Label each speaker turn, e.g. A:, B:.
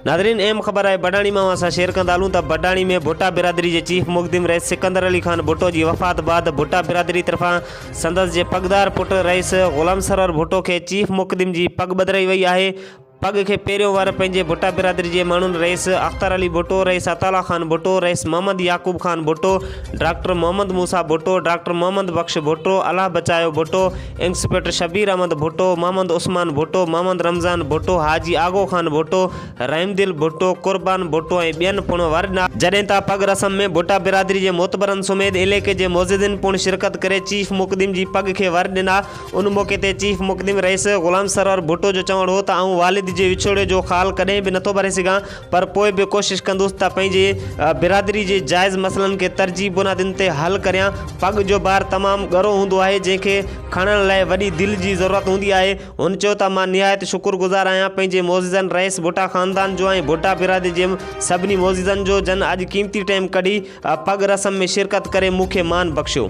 A: Nadreen अहम ख़बर है बडाणी में असां शेयर कंदालूं त बडाणी में भुट्टा बिरादरी के चीफ मुक़दिम रईस सिकंदर अली खान भुट्टो की वफ़ात बाद भुट्टा बिरादरी तरफा संदस जे पगदार पुट रईस ग़ुलाम सरवर भुट्टो के चीफ मुक़दिम की पग बदिराई वई है। पग के पहिरियों वार पंहिंजे भुट्टा बिरादरी के माण्हुनि rice Akhtar Ali Bhutto, rice अताला Khan Bhutto, rice Mohammad Yakub Khan Bhutto, doctor Mohammad मूसा भुट्टो, डॉक्टर मोहम्मद बख्श भुट्टो, अल्लाह बचायो भुट्टो, इंस्पेक्टर शबीर अहमद भुट्टो, मोहम्मद उस्मान भुट्टो, मोहम्मद रमज़ान भुट्टो, हाजी आगो खान भुट्टो, रहीमदिल भुट्टो, कुर्बान भुट्टो ऐं ॿियनि पिण वरना जॾहिं त पग रस्म में भुट्टा बिरादरी के मोतबरन समेत इलाइक़े के मोजिदिन पिण शिरकत करे चीफ मुक़दिम की पग के वर ॾिना। उन मौके ते चीफ मुक़दिम रईस ग़ुलाम सरवर भुट्टो जो चवणु हो त आऊं वालिद जे विछोड़े जो ख़ाल कदें भी नथो भरे सघां, पर पोइ भी कोशिश कंदुसि त पंहिंजे बिरादरी के जायज़ मसलन के तरजीह बुनियादुनि ते हल करियां। पग जो बार तमाम गहरो होंदो है जैसे खणण लाइ वॾी दिल की ज़रूरत होंदी है। हुन चयो त मां निहायत शुक्रगुज़ार आहियां पंहिंजे मोजिज़न रईस भुट्टा ख़ानदान जो ऐं भुट्टा बिरादरी जे सभिनी मोजिज़न जो जन अॼु कीमती टाइम कढी पग रस्म में शिरकत करे मूंखे मान बख्शियो।